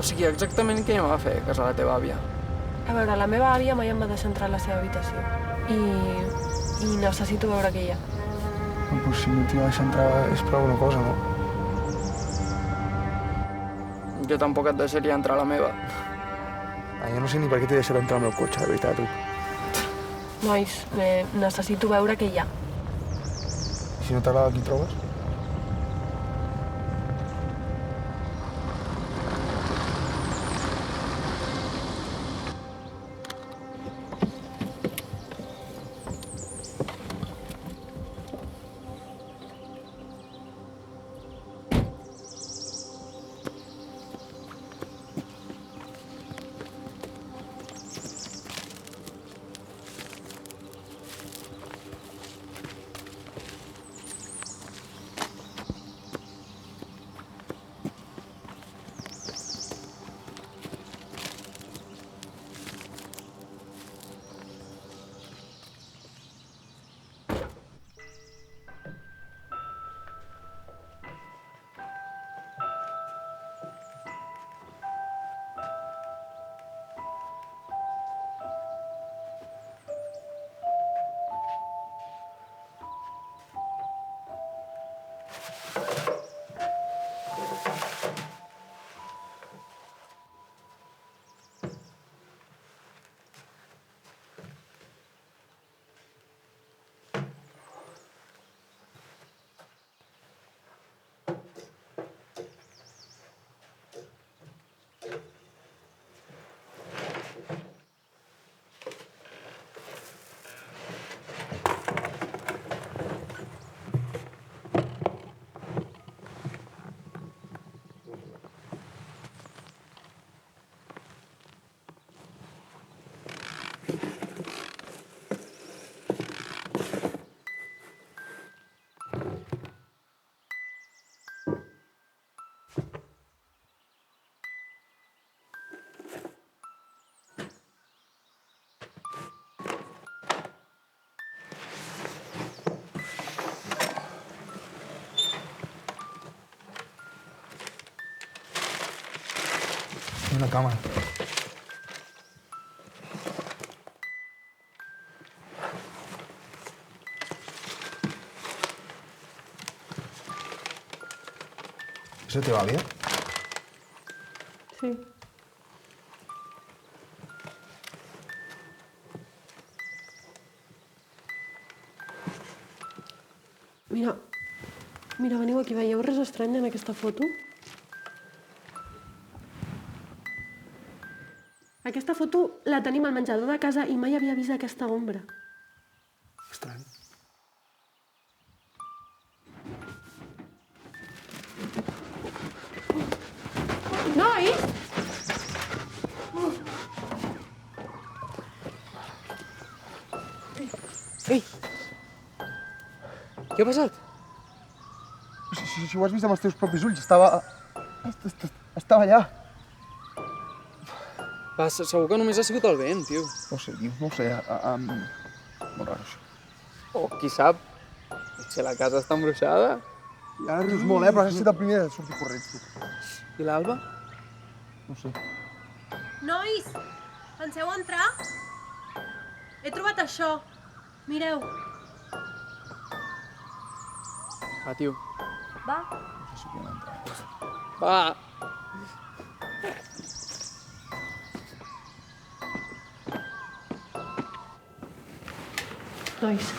O sigui, exactament què va fer a casa la teva àvia? A veure, la meva àvia mai em va deixar entrar a la seva habitació. I necessito veure què hi ha. Pues si no t'hi va deixar entrar és per alguna cosa, no? Jo tampoc et deixaria entrar a la meva. Jo no sé ni per què t'he deixat entrar al meu cotxe, de veritat, tu. Nois, necessito veure què hi ha. I si no t'agrada qui trobes? Una càmera. És la teva àvia? Sí. Mira, veniu aquí, veieu res estrany en aquesta foto? Aquesta foto la tenim al menjador de casa i mai havia vist aquesta ombra. Estrany. Nois! Ei! Què ha passat? Si ho has vist amb els teus propis ulls, estava allà. Va, segur que només ha sigut el vent, tio. No ho sé, tio, no ho sé. Molt raro, això. O, qui sap, potser la casa està embruixada. I ara rius molt, però has estat el primer de sortir corrents, tu. I l'Alba? No ho sé. Nois! Penseu entrar? He trobat això. Mireu. Va, tio. Va. No sé si podem entrar. Va! Nois,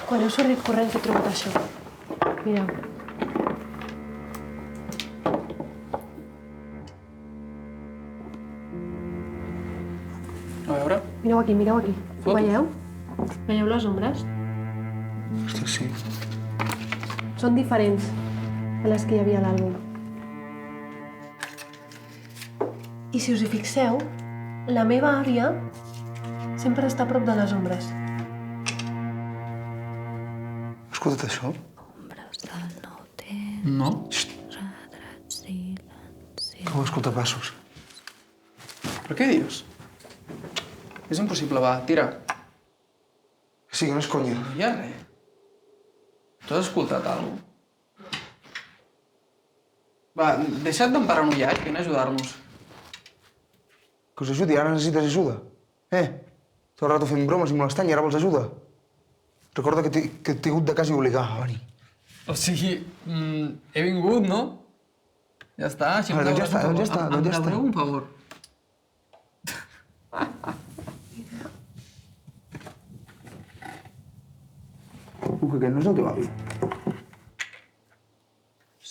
quan heu sortit corrents he trobat això. Mireu. A veure. Mireu aquí, mireu aquí. Ho Foto. veieu? Veieu les ombres? Hosti, sí. Són diferents a les que hi havia a l'àlbum. I si us hi fixeu, la meva àvia sempre està a prop de les ombres. Has escoltat això? No? No ho escolta passos. Però què dius? És impossible, va, tira. Sí, que no és conya. No hi ha res. Tu has escoltat alguna cosa? Va, deixa't d'emparanoiar, vine a ajudar-nos. Que us ajudi, ara necessites ajuda. Tot el rato fent bromes i molestant i ara vols ajuda. Recorda que t'he hagut de quasi obligar a venir. O sigui, he vingut, no? Ja està, així em Doncs ja està. Em deureu un favor. Que aquest no és el teu avi.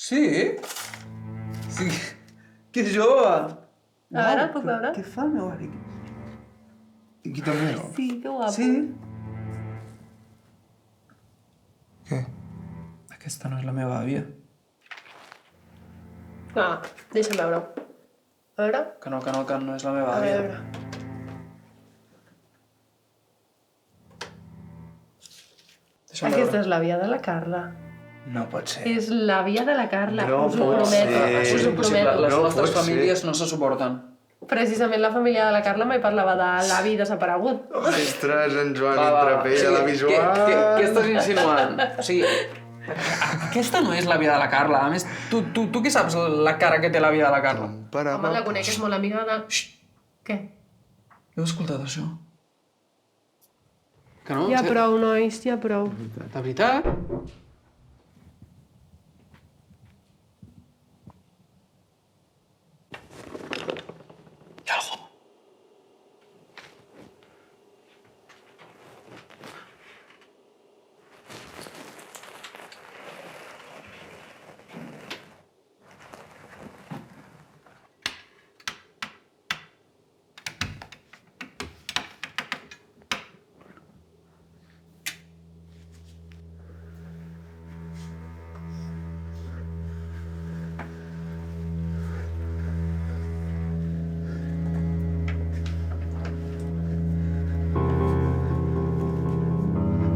Sí? Sí, que jove! A veure, puc veure? Què fa el meu avi? I aquí també, no? Sí, que guapo. Sí? Què? Aquesta no és la meva àvia. Ah, deixa'm veure-ho. A veure? Que no és la meva A àvia. veure. Deixa'm Aquesta veure. és l'àvia de la Carla. No pot ser. És l'àvia de la Carla, No us ho pot prometo. ser. Això és Us ho impossible. prometo. Les No nostres pot ser. famílies no se suporten. Precisament la família de la Carla mai parlava de l'avi desaparegut. Ostres, en Joan, Va, entre o pell sigui, a la visual. Què estàs insinuant? O sigui, aquesta no és l'àvia de la Carla. A més, tu què saps la cara que té l'àvia de la Carla? Home, la conec, és molt amiga de... Què? Heu escoltat això? Que no? Ja prou, nois, ja prou. De veritat? Hi ha algú.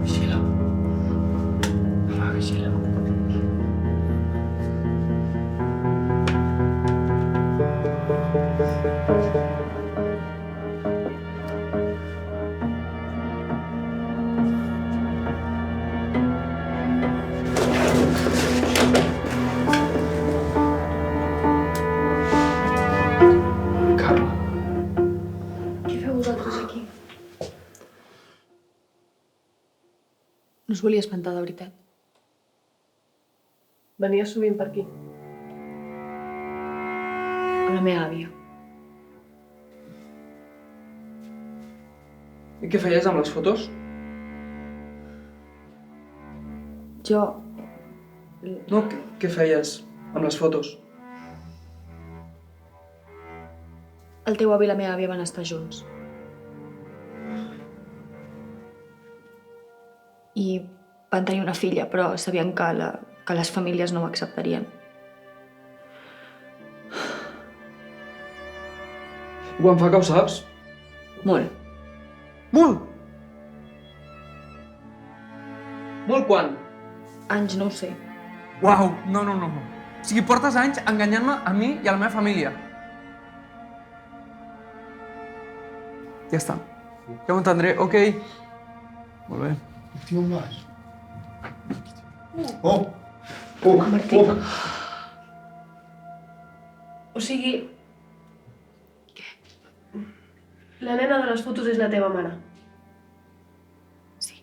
Vigila. Va, vigila. Carla. Què feu vosaltres aquí? No us volia espantar, de veritat. Venia sovint per aquí. A la meva àvia. I què feies amb les fotos? Jo... No, què feies amb les fotos? El teu avi i la meva àvia van estar junts. I van tenir una filla, però sabien que les famílies no ho acceptarien. Quan fa que ho saps? Molt. Molt! Molt quan? Anys no ho sé. Uau, no. O sigui, portes anys enganyant-me a mi i a la meva família. Ja està. Ja ho entendré, ok. Molt bé. Tio, on vas? Oh! Martí. O sigui... La nena de les fotos és la teva mare. Sí.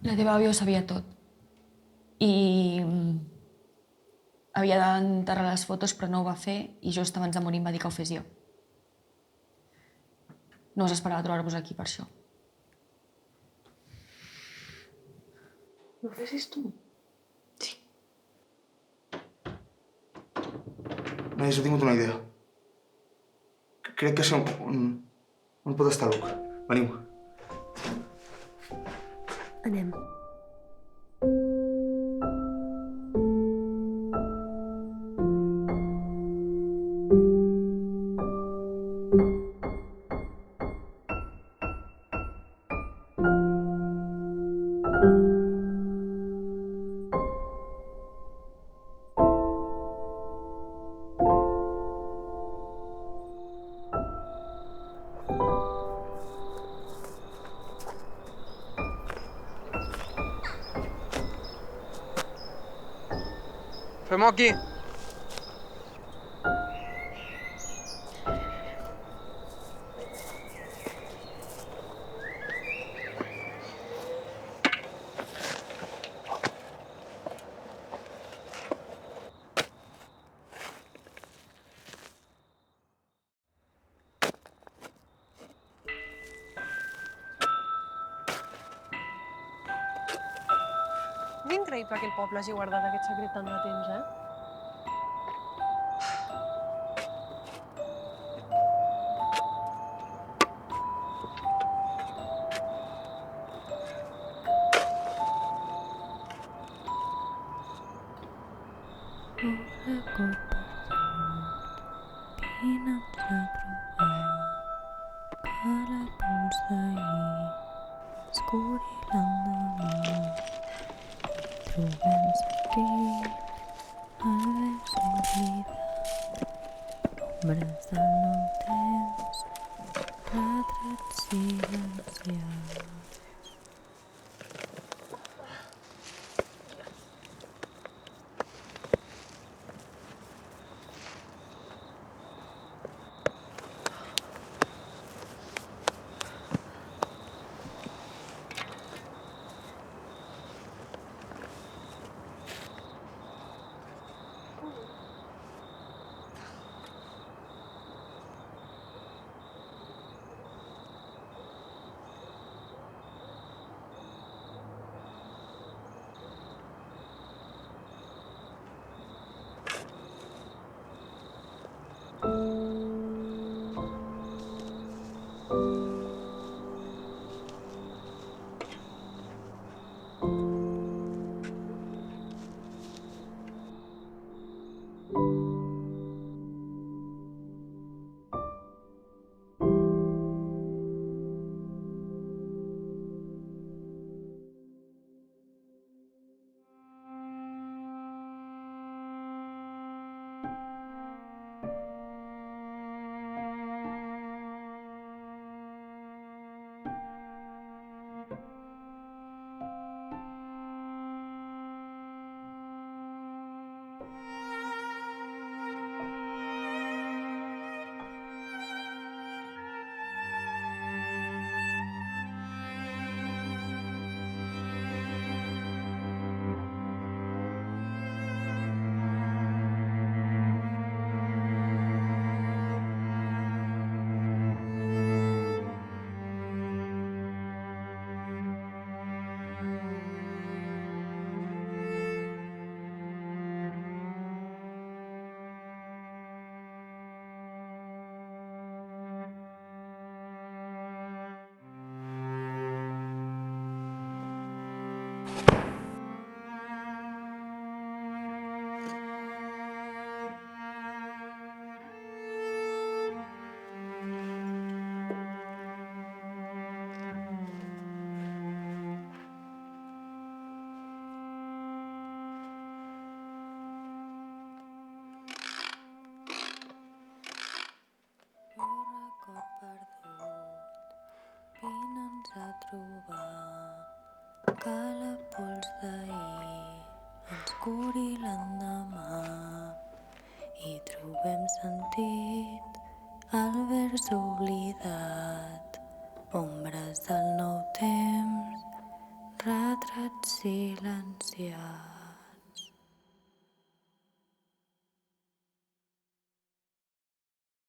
La teva àvia ho sabia tot. I... havia d'enterrar les fotos, però no ho va fer, i just abans de morir em va dir que ho fes jo. No us esperava trobar-vos aquí per això. Ho fessis tu? Sí. Nois, he tingut una idea. Crec que sé on pot estar Luc. Veniu. Anem. Fem-ho aquí. És increïble que el poble hagi guardat aquest secret tant de temps, eh? Que la pols d'ahir ens curi l'endemà i trobem sentit al vers oblidat, ombres del nou temps, retrats silenciats.